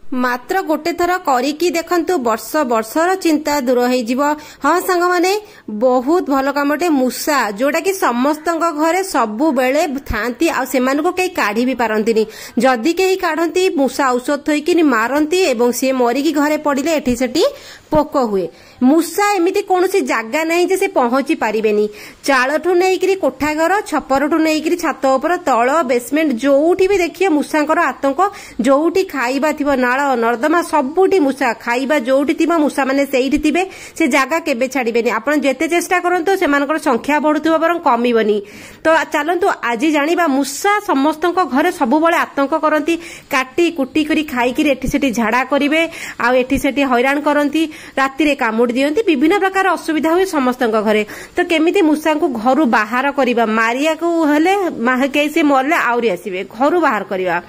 मात्र गोटे थर करिकी देखंतु वर्ष वर्षर चिंता दूर हो। हाँ सांग माने बहुत भल कामटे मूषा जोटा कि समस्त घरे सबु बेले थांती आ सेमान को कई काढ़ी भी पारंतीनी जदि कई काढ़ती मूषा औषध थोइकी मारती एवं सी मरिकी घरे पड़िले एठी सेठी पोक हुए। मूषा एमिति कौनसी जगह नहीं जे से पहुंची पारिबेनी। चालठू नहीं कोठा घर छपरठू नहीं छात उपर तल बेसमेंट जोठी भी देखिए मूषांकर आतंक जोठी खाइबा थिबो नाळ नर्दमा सबुठी मूषा खाइबा जोठी थिबो मूषा माने सेइठी थिबे से जगह केबे छाड़िबेनी। आपण जेते चेष्टा करंतो सेमानकर संख्या बढ़ुथिबो बरं कमिबनी। तो चलंतु आज जानिबा मूषा समस्तक घरे सबु बळे आतंक करंती काटी कुटी करी खाई करी एठी सेठी झाड़ा करिवे आ एठी सेठी हैरान करंती राति रे कामुडी दियंती विभिन्न प्रकार असुविधा हुए समस्त घरे। तो केमिति मूषा को घर बाहर करबा मारिया को हेले माहके से मरले आउरी आसीबे घर बाहर करबा।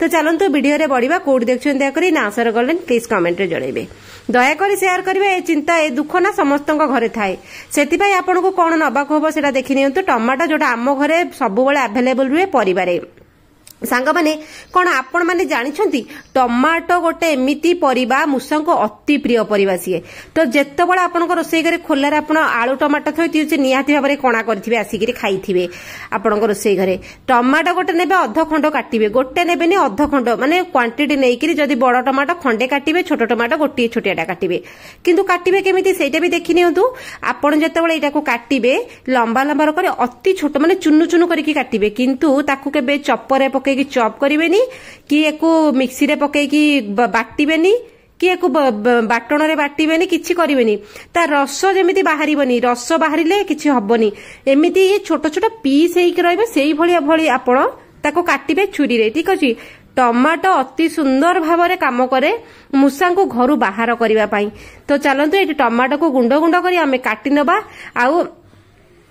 तो चलंतु वीडियो रे बढ़िबा कोड देखछन दया करी ना आंसर करलेन प्लीज कमेंट रे जणैबे दया करी शेयर करिवे। ए चिंता ए दुख ना समस्त घरे थाए सेति पई आपन को कोन नबाक होबो सेटा देखि नियंतु। टमाटो जोटा आम घरे सबु बेले अवेलेबल रुए परिबारे सांग माने कौन आपण माने जानिछंती टमाटो गोटे एमिति परिबा मूषा को अति प्रिय परिबा सीए। तो जेतेबेले आपण को रोसई घरे खोलारे आपण आलू टमाटो थोइती से निहाती भाबरे कणा करथिबे आसिकरी खाइथिबे। आपण को रोसई घरे टमाटो गोटे नेबे अध खंड काटिबे गोटे नेबेनी अध खंड माने क्वांटिटी नेइकरी जदी बड़ टमाटो खंडे काटिबे छोट टमाटो गोटे छोटियाटा काटिबे किंतु काटिबे केमिति सेटा भी देखि नियंतु। आपण जेतेबेले एटाको काटिबे लंबा लंबा करे अति छोट माने चुन्नु चुन्नु करके काटिबे किंतु ताकू केबे चप्परे पके चॉप करिवेनी कि एको मिक्सी रे पकेकी बाटिबेनी कि एको बाटण रे बाटिबेनी किछि करिवेनी। ता रस जेमिति बाहरिबनी रस बाहरिले किछि हबनी एमिति ये छोट छोट पीस हेक रहबे सेही भलिया भली आपण ताको काटिबे छुरी रे। ठीक अछि टमाटो अति सुंदर भावरे काम करे मूषा को घर बाहर करबा पई। तो चलंतु एटी टमाटो को गुंड गुंड करी आमे काटि नबा आउ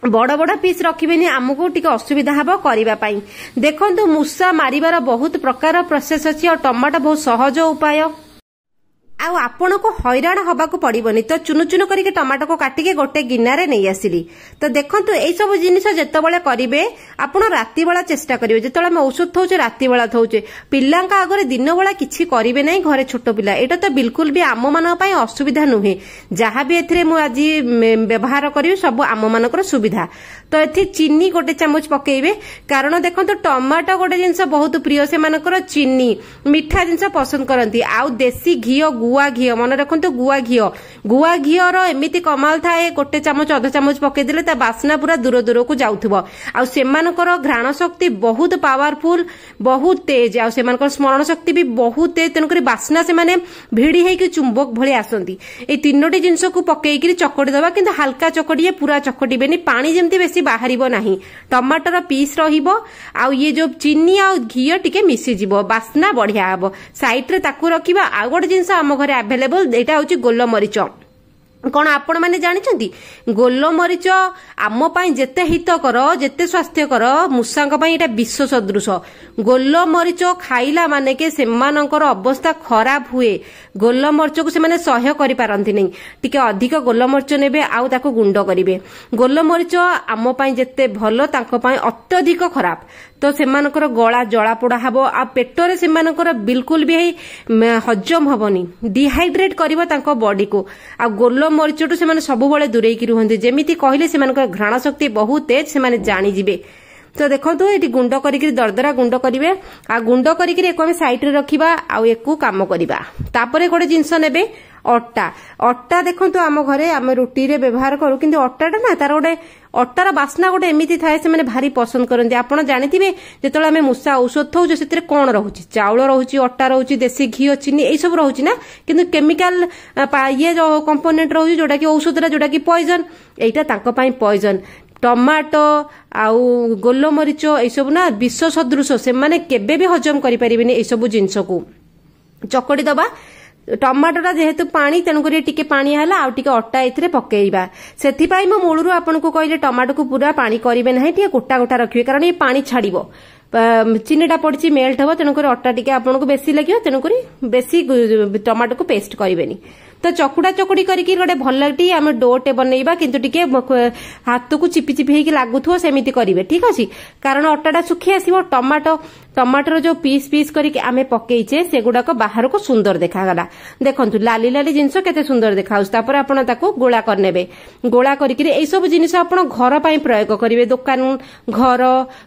बड़ बड़ पीस रखिबेनी आमको टिके असुविधा हबो करिबा पई। देखंतु मूषा मारिबार बहुत प्रकार प्रोसेस अछि और टमाटो बहुत सहज उपाय आउ आपण को हैरान हबा को पड़िबनी। तो चुनु चुनु करके टमाटो को काटिके गोटे गिन्नारे नै आसिली। तो देखंतु एई सब जिनिस जेतेबेले करिवे आपण राति बेला चेष्टा करिवे जेतेबेले हम औषध थौचे राति बेला थौचे पिल्लांका आगरे दिन बेला किछि करिवे नै घरे छोट पिल्ला एटा तो बिल्कुल भी आम मान पई असुविधा नुहे। जहाँ भी एथिरे मु आज व्यवहार करिवे सब आम मानकर सुविधा। तो एथि चीनी गोटे चामच पकेइबे कारण देखंतु टमाटो गोटे जिंस बहुत प्रिय से मानकर चीनी मिठा जिंस पसंद करंती आउ देसी घियो गुआ घी मन रखु गुआ घीर एमती कमाल थाए गोटे चामच अध चामच पकईदे ता बास्ना पूरा दूर दूर को जाउथबो। आ सेमानकर घ्राण शक्ति बहुत पावरफुल बहुत तेज आ सेमानकर स्मरण शक्ति भी बहुत तेज तेणुक बास्ना से माने भिड़ी हेकि चुंबक भली आसंती। ए तीनोटी जिंस को पकईकि चकड़ी दबा किंतु हल्का चकड़िए पूरा चकटिबेनी पानी जेमती बेसी बाहरिबो नाही। टमाटर पीस रहिबो आ ये जो चीनी आ घी टिके मिसी जिवो बास्ना बढ़िया हबो। साइड रे ताकू रखिबा। आ गोटे जिंस आम घरे अवेलेबल एटा होची गोलमरीच। कौन आपण माने जानिछंती गोलमरीच आम पाई जेते हितकर जेते स्वास्थ्यकर मूषांक पाई एटा विष सदृश। गोलमरीच खाइला माने के सेमानकर अवस्था खराब हुए। गोलमरीच को सेमाने सह्य करि पारंती नै टिके अधिक गोलमरीच नेबे आउ ताको गुंड करिवे। गोलमरीच आम पाई जेते भलो तांको पाई अत्यधिक खराब। तो सेमानकर गला जला पोड़ा हबो आ पेटरे सेमानकर बिल्कुल भी हजम हबनी डिहाइड्रेट करिवो तांको बॉडी को। आ गोलमरीचटू से सब बड़े दूरेकी रुहंती जेमिति कहले सेमानकर घ्राण शक्ति बहुत तेज से जानी जिवे। तो देखो ये गुंड करी दरदरा गुंड करेंगे आ गुंड करें साइड रे रखा आउ एक काम करवा। तापर गोटे जिनस ने अटा अटा देखो आम घरे आम रुटी रे व्यवहार करूँ कि अटाटा ना तार गोटे अटार बास्ना गोटे एमती थाए से माने भारी पसंद करते। आप जानिथिबे जेतले आमे मूषा औषध थौचे सेतिरे कोन रहुची चाउल रहुची अटा रहुची देसी घी चीनी एई सब रहुची ना किंतु केमिकल ये जो कंपोनेंट रहुची जोटा कि औषधरा जोटा कि पॉइजन एटा तांको पई पॉइजन। टमाटो आउ गोलमरीच एई सब ना विष सदृश से माने केबे भी हजम करि परिबेनी एई सब जिंस को चकड़ी दबा। टमाटोटा जेहेतु पानी तेणुक टिके पानी है आउ टिके अटा एथिरे पकेइबा। सेथिपाई मो मूलरू आपनको कहले टमाटो को पूरा पानी करिवे नाही टिके गोटा गोटा रखिवे कारण ये पानी छाड़िबो चीनीटा पड़ची मेल्ट हम तेणुक अटा टिके आपको बेसी लगे तेणुक बेसी टमाटो को पेस्ट करेनि। तो चकुड़ा चकुड़ी करके गोटे भल टी आम डोटे बनइबा किंतु टिके हाथ को चिपी चिपी होगी लगुव सेमती करेंगे ठीक अच्छे कारण अटाटा सुखी आसो टमाटर जो पीस पीस करके आमे पकईचे से गुड़ाक बाहर को सुंदर देखागला देखु लाली लाली जिनस केते सुंदर देखा आपण ताको गोला करने गोला करके यही सब जिनिस आपण घर पर प्रयोग करेंगे दुकान घर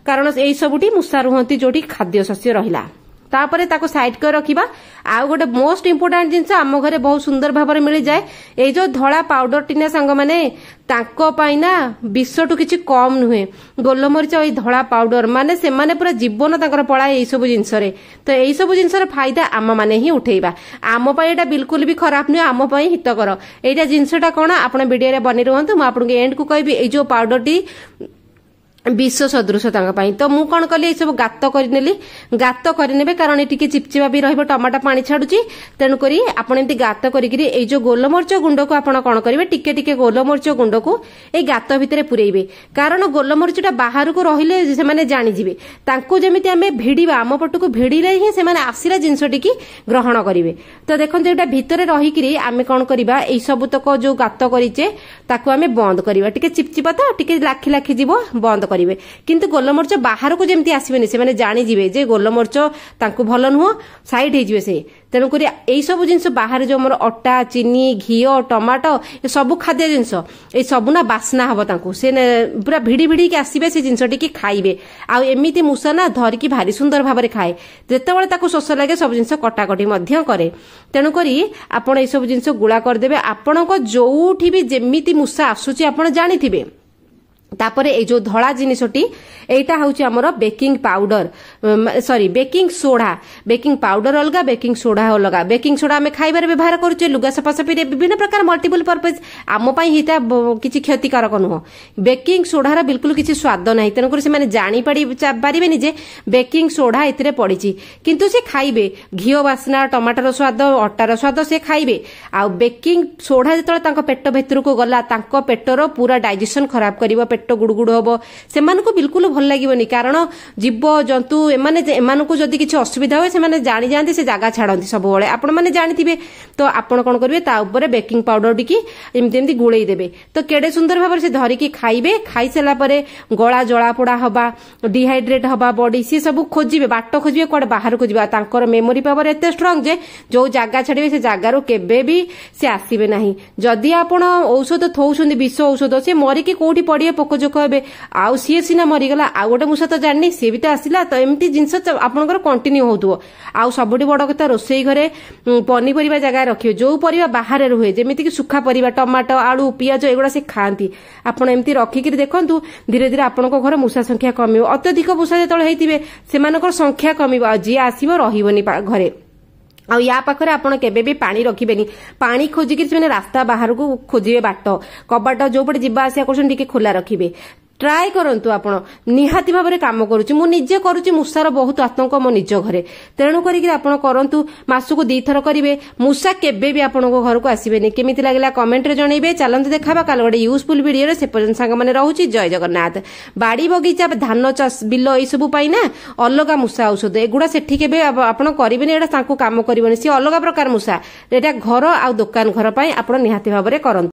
कारण यही सबुटी मूषा रुहती जो खाद्य शस्य रहिला तापरे ताको साइड कर रखिबा आ गोटे मोस्ट इंपोर्टेंट जिनस आम घरे बहुत सुंदर भाव में मिल जाए ये जो धड़ा पाउडर टीना सांग माने तांको पाई ना विश्वटू किछि कम नुहे गोलमरीच ये धड़ा पाउडर माने से माने पूरा जीवन तांकर पळा एई सब जिनस रे तो एई सब जिनस रे फायदा आम माने ही उठेइबा आम पई एटा बिल्कुल भी खराब नुहे आम पई हितकर एटा जिनसटा कोन आपण वीडियो रे बनि रहंतु म आपन के एंड को कहबी ए जो पाउडर टी विश्व सदृश तो मु कौन कली सब गात करनेली गात करने कारण ये चिपचिपा भी रही टमाटा पानी छाड़ुची तेणुक आपड़ एमती गात करी जो गोलमरीच गुंड को आप कौन करेंगे टिके टिके गोलमरीच गुंड को ये गात भितर पुरेबे कारण गोलमरीचटा बाहर को रहिले से जानीजे जमी आम भिड़ा आम पट को भिड़े ही से आसला जिनसटी ग्रहण करेंगे तो देखो यहाँ भितर रहीकि आम कौन करवा यही सबुतक जो गात करेचे ताकू आम बंद करवा टिके चिपचिपा तो टिके लाखी लाखी जीव बंद किंतु गोलमरीच बाहर को जमी आसबेनि से जानीजे जे गोलमरीच तांको भल नुह साइड हो से तेणुक यही सब जिनस बाहर जो मोर अटा चीनी घी टमाटो ये सब खाद्य जिनस ये सब ना बास्ना हम तांको से पूरा भिड़ी भिड़ी के आसबे से जिनसटी खाइबे आ एमती मूषा ना धरिकी भारी सुंदर भाव में खाए जितेबाला ताको शोष लगे सब जिनस कटाकटी करे तेणुक आपण ये सब जिनस गुड़ा करदेबे आपणको जोठी भी जेमिति मूषा आसुची आपण जानिथिबे तापरे ए जो धड़ा जिनिसटी एटा हउची हमर baking powder sorry baking powder अलगा बेकिंग सोडा अलगा बेकिंग सोडा हमें खाइबार व्यवहार करूचे लुगा सफासफी रे विभिन्न प्रकार मल्टीपल पर्पज आम पई हिता किछि क्षतिकारक नुह बेकिंग सोडार बिल्कुल किछि स्वाद नाही तेनकर से माने जानी पारिबेनी जे बेकिंग सोडा एथिरे पड़िछि किंतु से खाइबे घिओ बास्ना टमाटर स्वाद अटार स्वाद से खाइबे आ बेकिंग सोडा जतले तांको पेट भितर को गला तांको पेटर पूरा डाइजेशन खराब करिवो पेट गुड़गुड़ हम से बिल्कुल भल लगे कारण जीव जंतु एमानकु जदि किसी असुविधा हुए से जानी जाती से जगह छाड़ती सब आपण मैंने जानी तो आपण कौन करेंगे ता ऊपर बेकिंग पाउडर टी एमती गुड़े देवे तो केड़े सुंदर भाव से धरिकी खाइबे खाई सारा पर गला जला पोड़ा हवा डिहाइड्रेट हवा बॉडी सी सब खोजे बाट खोजे कौन बाहर को जावा मेमोरी पावर एत स्ट्रंग जे जो जगह छाड़े से जगार केबे भी से आसबे ना जदि आपण औषध थौछंदी विष औषध से मरिकी कोठी पड़े पोकजोक हे आउ सी सीना मरीगला आउ गोटे मूषा तो जानी सी भी तो आसला तो एमती जिनस आपंकर कंटिन्यू होतुव आउ सबुठ बड़ कथा रोसई घरे पनीपरिया जगह रखिए जो परिया बाहर रुहे जेमिति कि सुखा परिया टमाटो आलू पियाज एगुड़ा से खाती आपण एमती रखिक देखु धीरे धीरे आपण घर मूषा संख्या कम अत्यधिक मूषा जो होते से संख्या कम जी आसो रही घरे आ या पाखरे आपण केबे भी पानी रखिबेनी पानी खोजिक रास्ता बाहर को खोजिबे बाट कबाट जो पटे जीवा आसिया करछन टिके खोला रखिबे ट्राए करंतु आपण निहाती भाव में काम करूची मु निजे करूची मूषार बहुत आतंक मो निज घरे तेणु करिक आपण करंतु मासुको 2 थर करिवे मूषा केबे भी आपण घर को आसीबेनी केमिति लागला कमेंट रे जणैबे चलंतु देखाबा काल गोटे यूजफुल वीडियो रे से पर्यंत सांग माने रहूची जय जगन्नाथ बाड़ी बगीचा धान चाष बिल ए सब पाई ना अलगा मूषा औषध एगुडा सेठी केबे आपण करिबेनी एटा तांको काम करिबेनी से अलगा प्रकार मूषा एटा घर आ दुकान घर पाई आपण निहाती भाव में करंतु।